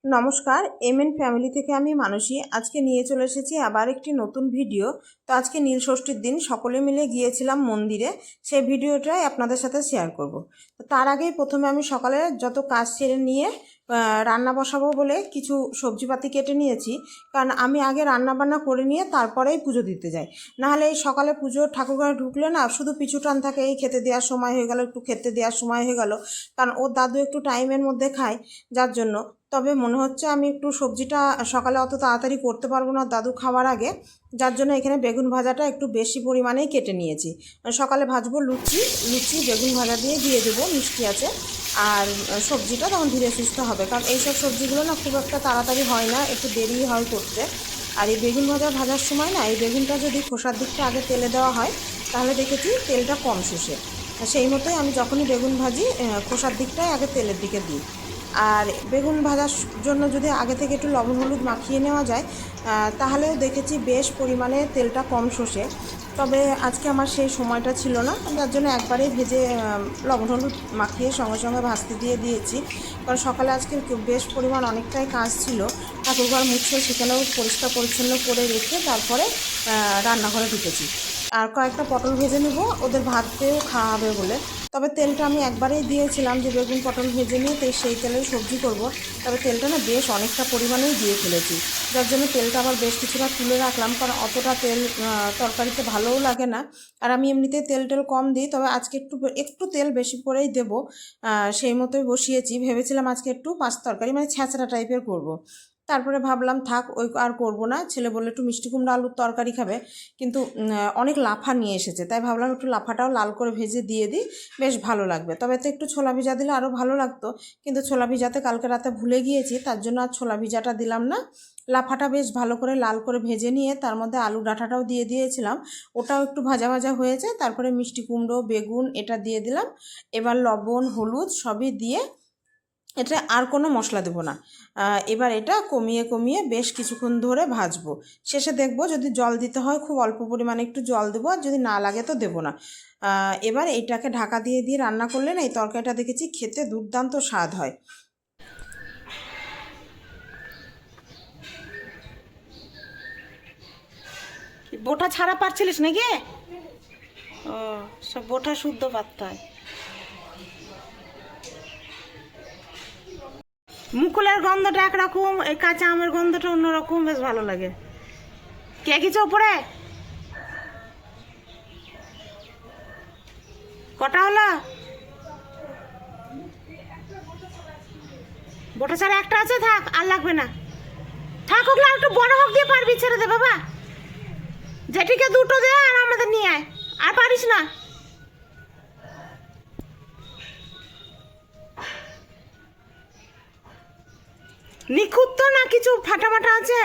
নমস্কার, MN family থেকে আমি মানসী। আজকে নিয়ে চলে এসেছি আবার একটি নতুন ভিডিও। তো আজকে নীল ষষ্ঠীর দিন সকলে মিলে গিয়েছিলাম মন্দিরে। সেই ভিডিওটাই আপনাদের সাথে শেয়ার করব। তো তার আগেই প্রথমে আমি সকালে যত কাজ সেরে নিয়ে রান্না বসাবো বলে কিছু সবজিপাতি কেটে নিয়েছি। কারণ আমি আগে রান্না বান্না করে নিয়ে তারপরেই পুজো দিতে যাই। নাহলে এই সকালে পুজো ঠাকুরঘরে ঢুকলে না শুধু পিছু টান থাকে, এই খেতে দেওয়ার সময় হয়ে গেল, একটু খেতে দেওয়ার সময় হয়ে গেল। কারণ ওর দাদু একটু টাইমের মধ্যে খায়, যার জন্য। তবে মনে হচ্ছে আমি একটু সবজিটা সকালে অত তাড়াতাড়ি করতে পারবো না দাদু খাওয়ার আগে, যার জন্য এখানে বেগুন ভাজাটা একটু বেশি পরিমাণেই কেটে নিয়েছি। সকালে ভাজবো লুচি, বেগুন ভাজা দিয়ে দেবো, মিষ্টি আছে। আর সবজিটা তখন ধীরে সুস্থ হবে, কারণ এইসব সবজিগুলো না খুব একটা তাড়াতাড়ি হয় না, একটু দেরি হয় করতে। আর এই বেগুন ভাজার সময় না এই বেগুনটা যদি খোসার দিকটা আগে তেলে দেওয়া হয় তাহলে দেখেছি তেলটা কম শুষে। সেই মতোই আমি যখনই বেগুন ভাজি খোসার দিকটাই আগে তেলের দিকে দিই। আর বেগুন ভাজার জন্য যদি আগে থেকে একটু লবণ হলুদ মাখিয়ে নেওয়া যায় তাহলেও দেখেছি বেশ পরিমাণে তেলটা কম শোষে। তবে আজকে আমার সেই সময়টা ছিল না, যার জন্য একবারেই ভেজে লবণ হলুদ মাখিয়ে সঙ্গে সঙ্গে ভাজতে দিয়েছি। কারণ সকালে আজকে বেশ পরিমাণ অনেকটাই কাজ ছিল, ঠাকুরঘর মুছে সেখানেও পরিষ্কার পরিচ্ছন্ন করে রেখে তারপরে রান্নাঘরে ঢুকেছি। আর কয়েকটা পটল ভেজে নেব ওদের ভাতেও খাওয়াবে বলে। তবে তেলটা আমি একবারেই দিয়েছিলাম যে বেগুন পটল ভেজে নিয়ে সেই তেলেই সবজি করব। তবে তেলটা না বেশ অনেকটা পরিমাণেই দিয়ে ফেলেছি, যার জন্য তেলটা আবার বেশ কিছুটা তুলে রাখলাম, কারণ অতটা তেল তরকারিতে ভালোও লাগে না। আর আমি এমনিতেই তেল কম দিই, তবে আজকে একটু তেল বেশি করেই দেবো। সেই মতোই বসিয়েছি। ভেবেছিলাম আজকে একটু মাছ তরকারি মানে ছ্যাঁচড়া টাইপের করব। তারপরে ভাবলাম থাক, ওই আর করব না। ছেলে বললে একটু মিষ্টি কুমড়া আলুর তরকারি খাবে, কিন্তু অনেক লাফা নিয়ে এসেছে, তাই ভাবলাম একটু লাফাটাও লাল করে ভেজে দিয়ে দিই, বেশ ভালো লাগবে। তবে তো একটু ছোলা ভিজা দিলে আরও ভালো লাগতো, কিন্তু ছোলা ভিজাতে কালকে রাতে ভুলে গিয়েছি, তার জন্য আর ছোলা ভিজাটা দিলাম না। লাফাটা বেশ ভালো করে লাল করে ভেজে নিয়ে তার মধ্যে আলু ডাঁটাটাও দিয়ে দিয়েছিলাম, ওটাও একটু ভাজা ভাজা হয়েছে। তারপরে মিষ্টি কুমড়ো বেগুন এটা দিয়ে দিলাম। এবার লবণ হলুদ সবই দিয়ে এটা আর কোনো মশলা দেবো না। এবার এটা কমিয়ে কমিয়ে বেশ কিছুক্ষণ ধরে ভাজবো। শেষে দেখবো যদি জল দিতে হয় খুব অল্প পরিমাণে একটু জল দেবো, আর যদি না লাগে তো দেবো না। এবার এইটাকে ঢাকা দিয়ে দিয়ে রান্না করলে না এই তরকারিটা দেখেছি খেতে দুর্দান্ত স্বাদ হয়। বোটা ছাড়া পারছিলিস নাকি? ও, সব বোটা শুদ্ধ পারতে হয়। মুকুলের গন্ধটা একরকম, এই কাঁচা আমের গন্ধটা অন্যরকম, বেশ ভালো লাগে। কে কিছু উপরে কটা হলো? বোটা ছাড়া একটা আছে, থাক আর লাগবে না। থাক, ওগুলো একটু বড় হোক দিয়ে পারবি, ছেড়ে দে বাবা। যেটিকে দুটো দে আর আমাদের নিয়ে আয়, আর পারিস না। নিখুঁত তো না, কিছু ফাটামাটা আছে।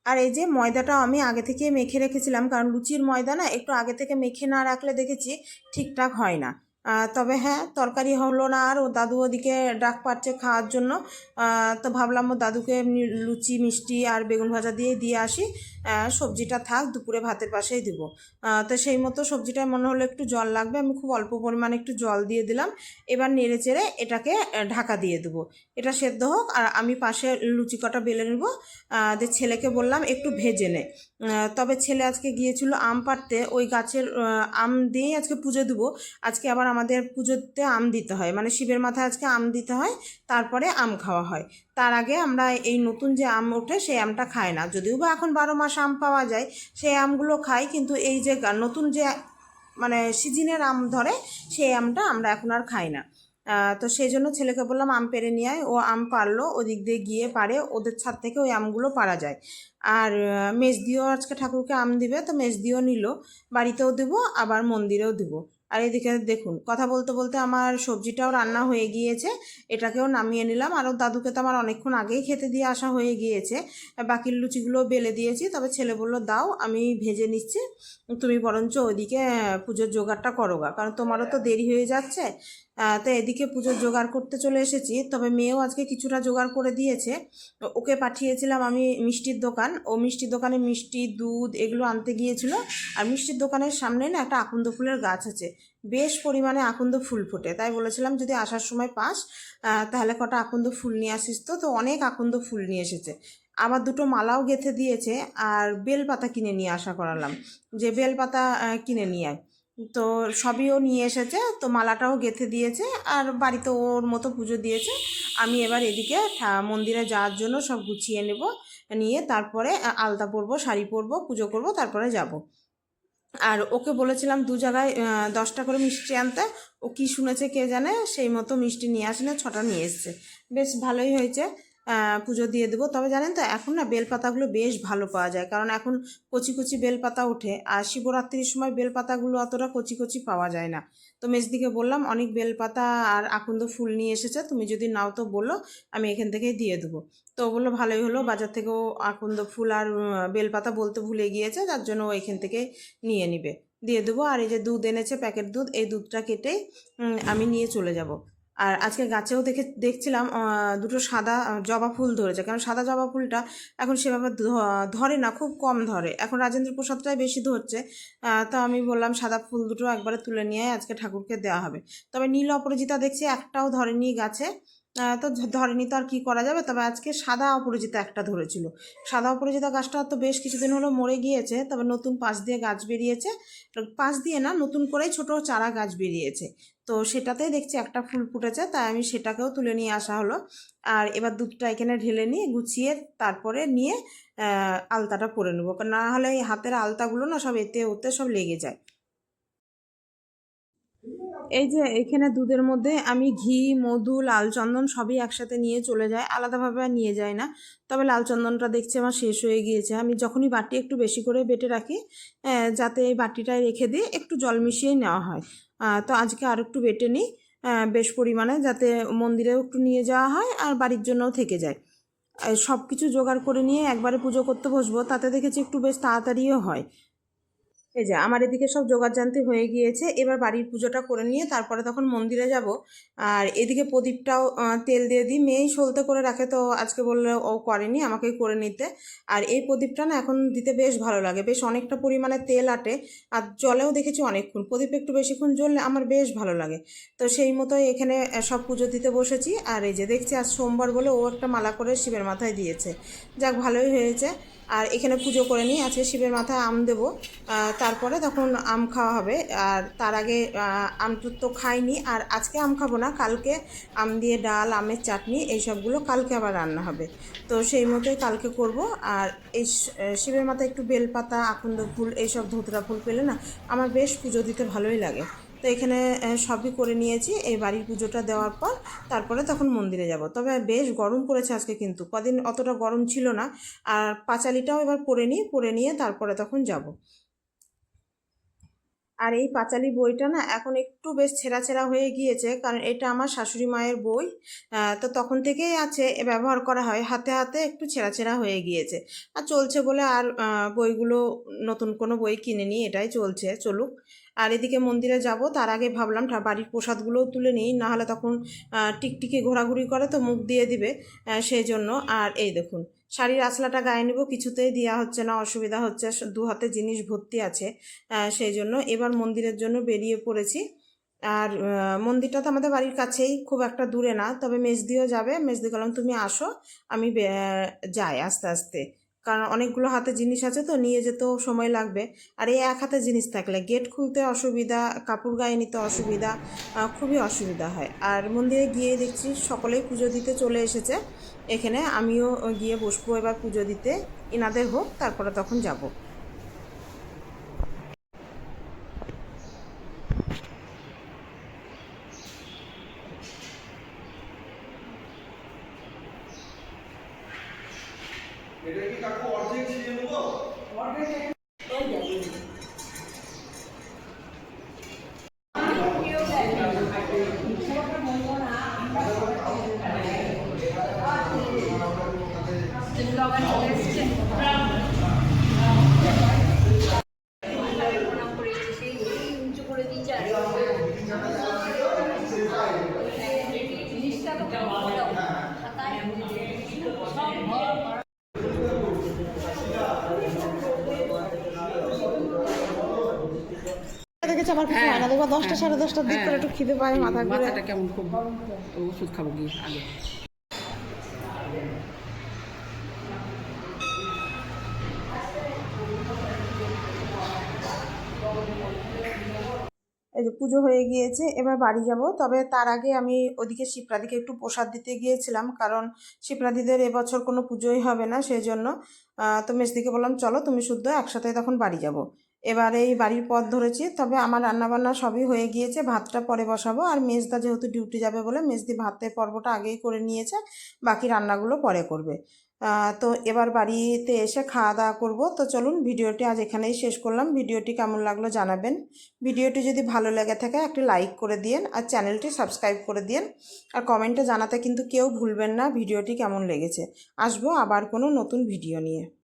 আর এই যে ময়দাটাও আমি আগে থেকে মেখে রেখেছিলাম, কারণ লুচির ময়দা না একটু আগে থেকে মেখে না রাখলে দেখেছি ঠিকঠাক হয় না। তবে হ্যাঁ, তরকারি হলো না আর ও দাদু ওদিকে ডাক পাচ্ছে খাওয়ার জন্য। তো ভাবলাম ও দাদুকে এমনি লুচি মিষ্টি আর বেগুন ভাজা দিয়ে আসি, সবজিটা থাক দুপুরে ভাতের পাশেই দেবো। তো সেই মতো সবজিটায় মনে হলো একটু জল লাগবে, আমি খুব অল্প পরিমাণে একটু জল দিয়ে দিলাম। এবার নেড়ে চেড়ে এটাকে ঢাকা দিয়ে দেবো, এটা সেদ্ধ হোক আর আমি পাশে লুচি কটা বেলে নেবো। যে ছেলেকে বললাম একটু ভেজে নে। তবে ছেলে আজকে গিয়েছিল আম পাড়তে, ওই গাছের আম দিয়েই আজকে পুজো দেবো। আজকে আবার আমাদের পুজোতে আম দিতে হয়, মানে শিবের মাথায় আজকে আম দিতে হয়, তারপরে আম খাওয়া হয়। তার আগে আমরা এই নতুন যে আম ওঠে সেই আমটা খাই না, যদিও বা এখন 12 মাস আম পাওয়া যায়, সেই আমগুলো খাই। কিন্তু এই যে নতুন যে মানে সিজনের আম ধরে সেই আমটা আমরা এখন আর খাই না। তো সেই জন্য ছেলেকে বললাম আম পেড়ে নিয়ে আয়। ও আম পারলো, ওদিক দিয়ে গিয়ে পারে, ওদের ছাদ থেকে ওই আমগুলো পারা যায়। আর মেজদিও আজকে ঠাকুরকে আম দিবে, তো মেজদিও নিল, বাড়িতেও দেবো আবার মন্দিরেও দেবো। আর এদিকে দেখুন কথা বলতে বলতে আমার সবজিটাও রান্না হয়ে গিয়েছে, এটাকেও নামিয়ে নিলাম। আর ওর দাদুকে তো আমার অনেকক্ষণ আগেই খেতে দিয়ে আসা হয়ে গিয়েছে। বাকি লুচিগুলো বেলে দিয়েছি, তবে ছেলে বললো দাও আমি ভেজে নিচ্ছি, তুমি বরঞ্চ ওইদিকে পুজোর জোগাড়টা করো গা, কারণ তোমারও তো দেরি হয়ে যাচ্ছে। তো এদিকে পুজোর জোগাড় করতে চলে এসেছি। তবে মেয়েও আজকে কিছুটা জোগাড় করে দিয়েছে। ওকে পাঠিয়েছিলাম আমি মিষ্টির দোকান, ও মিষ্টির দোকানে মিষ্টি দুধ এগুলো আনতে গিয়েছিল। আর মিষ্টির দোকানের সামনে না একটা আকন্দ ফুলের গাছ আছে, বেশ পরিমাণে আকন্দ ফুল ফোটে। তাই বলেছিলাম যদি আসার সময় পাস তাহলে কটা আকন্দ ফুল নিয়ে আসিস। তো অনেক আকন্দ ফুল নিয়ে এসেছে। আবার দুটো মালাও গেঁথে দিয়েছে। আর বেলপাতা কিনে নিয়ে আসা করালাম, যে বেলপাতা কিনে নিয়ে আয়। তো সবইও নিয়ে এসেছে, তো মালাটাও গেঁথে দিয়েছে আর বাড়িতে ওর মতো পুজো দিয়েছে। আমি এবার এদিকে মন্দিরে যাওয়ার জন্য সব গুছিয়ে নেব, নিয়ে তারপরে আলতা পরবো, শাড়ি পরবো, পুজো করব, তারপরে যাব। আর ওকে বলেছিলাম 2 জায়গায় 10টা করে মিষ্টি আনতে। ও কি শুনেছে কে জানে, সেই মতো মিষ্টি নিয়ে আসে না, 6টা নিয়ে এসছে। বেশ ভালোই হয়েছে, পুজো দিয়ে দেবো। তবে জানেন তো এখন না বেলপাতাগুলো বেশ ভালো পাওয়া যায়, কারণ এখন কচি কচি বেলপাতা ওঠে। আর শিবরাত্রির সময় বেলপাতাগুলো অতটা কচি কচি পাওয়া যায় না। তো মেজদিকে বললাম অনেক বেলপাতা আর আকন্দ ফুল নিয়ে এসেছে, তুমি যদি নাও তো বলো, আমি এখান থেকেই দিয়ে দেবো। তো বললো ভালোই হলো, বাজার থেকেও আকন্দ ফুল আর বেলপাতা বলতে ভুলে গিয়েছে, যার জন্য ও এখান থেকে নিয়ে নিবে, দিয়ে দেবো। আর এই যে দুধ এনেছে প্যাকেট দুধ, এই দুধটা কেটেই আমি নিয়ে চলে যাব। আর আজকে গাছেও দেখছিলাম দুটো সাদা জবা ফুল ধরেছে, কারণ সাদা জবা ফুলটা এখন সেভাবে ধরে না, খুব কম ধরে। এখন রাজেন্দ্র প্রসাদটাই বেশি ধরছে। তো আমি বললাম সাদা ফুল দুটো একবারে তুলে নিয়ে আজকে ঠাকুরকে দেওয়া হবে। তবে নীল অপরাজিতা দেখছি একটাও ধরেনি গাছে। তো ধরেনি তো আর কী করা যাবে। তবে আজকে সাদা অপরাজিতা একটা ধরেছিল। সাদা অপরাজিতা গাছটা তো বেশ কিছুদিন হলো মরে গিয়েছে, তবে নতুন পাশ দিয়ে গাছ বেরিয়েছে। পাশ দিয়ে না, নতুন করেই ছোট চারা গাছ বেরিয়েছে। তো সেটাতেই দেখছি একটা ফুল ফুটেছে, তাই আমি সেটাকেও তুলে নিয়ে আসা হলো। আর এবার দুধটা এখানে ঢেলে নিয়ে গুছিয়ে তারপরে নিয়ে আলতাটা পরে নেবো, না হলে এই হাতের আলতাগুলো না সব এতে ওতে সব লেগে যায়। এই যে এখানে দুধের মধ্যে আমি ঘি, মধু, লাল চন্দন সবই একসাথে নিয়ে চলে যায়, আলাদাভাবে আর নিয়ে যায় না। তবে লাল চন্দনটা দেখছি আমার শেষ হয়ে গিয়েছে। আমি যখনই বাটি একটু বেশি করে বেটে রাখি, যাতে এই বাটিটায় রেখে দিয়ে একটু জল মিশিয়েই নেওয়া হয়। তো আজকে আর একটু বেটে নিই বেশ পরিমাণে, যাতে মন্দিরেও একটু নিয়ে যাওয়া হয় আর বাড়ির জন্যও থেকে যায়। সব কিছু জোগাড় করে নিয়ে একবারে পুজো করতে বসবো, তাতে দেখেছি একটু বেশ তাড়াতাড়িও হয়। এই যে আমার এদিকে সব জোগাড়জান্তি হয়ে গিয়েছে, এবার বাড়ির পুজোটা করে নিয়ে তারপরে তখন মন্দিরে যাব। আর এদিকে প্রদীপটাও তেল দিয়ে দিই, মেয়েই সলতে করে রাখে, তো আজকে বললে ও করেনি, আমাকেই করে নিতে। আর এই প্রদীপটা না এখন দিতে বেশ ভালো লাগে, বেশ অনেকটা পরিমাণে তেল আটে। আর জলেও দেখেছি অনেকক্ষণ, প্রদীপ একটু বেশিক্ষণ জ্বললে আমার বেশ ভালো লাগে। তো সেই মতোই এখানে সব পুজো দিতে বসেছি। আর এই যে দেখছি আজ সোমবার বলে ও একটা মালা করে শিবের মাথায় দিয়েছে, যাক ভালোই হয়েছে। আর এখানে পুজো করে নিই, আজকে শিবের মাথায় আম দেবো, তারপরে তখন আম খাওয়া হবে। আর তার আগে আম তো খাইনি, আর আজকে আম খাবো না, কালকে আম দিয়ে ডাল, আমের চাটনি এইসবগুলো কালকে আবার রান্না হবে। তো সেই মতোই কালকে করব। আর এই শিবের মাথায় একটু বেলপাতা, আকন্দ ফুল, এইসব ধুতরা ফুল পেলে না আমার বেশ পুজো দিতে ভালোই লাগে। তো এখানে সবই করে নিয়েছি, এই বাড়ির পুজোটা দেওয়ার পর তারপরে তখন মন্দিরে যাব। তবে বেশ গরম পড়েছে আজকে, কিন্তু কদিন অতটা গরম ছিল না। আর পাঁচালিটাও এবার পরে নিয়ে তারপরে তখন যাব। আর এই পাঁচালী বইটা না এখন একটু বেশ ছেঁড়া ছেঁড়া হয়ে গিয়েছে, কারণ এটা আমার শাশুড়ি মায়ের বই। তো তখন থেকেই আছে, ব্যবহার করা হয়, হাতে হাতে একটু ছেঁড়া ছেঁড়া হয়ে গিয়েছে। আর চলছে বলে আর বইগুলো, নতুন কোনো বই কিনে নিই, এটাই চলছে, চলুক। আর এদিকে মন্দিরে যাব, তার আগে ভাবলাম বাড়ির প্রসাদগুলোও তুলে নিই, নাহলে তখন টিকটিকি ঘোরাঘুরি করে তো মুখ দিয়ে দিবে, সেই জন্য। আর এই দেখুন শাড়ির আঁচলাটা গায়ে নেব, কিছুতেই দেওয়া হচ্ছে না, অসুবিধা হচ্ছে, 2 হাতে জিনিস ভর্তি আছে। সেই জন্য এবার মন্দিরের জন্য বেরিয়ে পড়েছি। আর মন্দিরটা তো আমাদের বাড়ির কাছেই, খুব একটা দূরে না। তবে মেজদিও যাবে, মেজদি বললাম তুমি আসো, আমি যাই আস্তে আস্তে, কারণ অনেকগুলো হাতে জিনিস আছে তো নিয়ে যেতেও সময় লাগবে। আর এই এক হাতে জিনিস থাকলে গেট খুলতে অসুবিধা, কাপড় গায়ে নিতে অসুবিধা, খুবই অসুবিধা হয়। আর মন্দিরে গিয়ে দেখছি সকলেই পুজো দিতে চলে এসেছে, এখানে আমিও গিয়ে বসবো এবার পুজো দিতে, ইনাদের হোক, তারপরে তখন যাব। এটা কি কাকু অর্ধেক ছিঁড়ে নেবো? দেখেছি আমার কিছু হয় না, দেখবা 10টা সাড়ে 10টার দিক করে একটু খিদে পায়, মাথা ঘুরে। মাথাটা কেমন খুব, ওষুধ খাবো গিয়ে আগে। এই যে পুজো হয়ে গিয়েছে, এবার বাড়ি যাব। তবে তার আগে আমি ওদিকে শিপ্রাদিকে একটু প্রসাদ দিতে গিয়েছিলাম, কারণ শিপ্রাদিদের এবছর কোনো পুজোই হবে না, সেই জন্য তো মেজদিকে বললাম চলো তুমি শুদ্ধ একসাথে তখন বাড়ি যাব। এবারে এই বাড়ির পথ ধরেছি, তবে আমার রান্নাবান্না সবই হয়ে গিয়েছে, ভাতটা পরে বসাবো। আর মেজদা যেহেতু ডিউটি যাবে বলে মেজদি ভাতের পর্বটা আগেই করে নিয়েছে, বাকি রান্নাগুলো পরে করবে। তো এবার বাড়িতে এসে খাওয়া দাওয়া করবো। তো চলুন ভিডিওটি আজ এখানেই শেষ করলাম। ভিডিওটি কেমন লাগলো জানাবেন। ভিডিওটি যদি ভালো লেগে থাকে একটি লাইক করে দিন, আর চ্যানেলটি সাবস্ক্রাইব করে দিন। আর কমেন্টে জানাতে কিন্তু কেউ ভুলবেন না ভিডিওটি কেমন লেগেছে। আসবো আবার কোনো নতুন ভিডিও নিয়ে।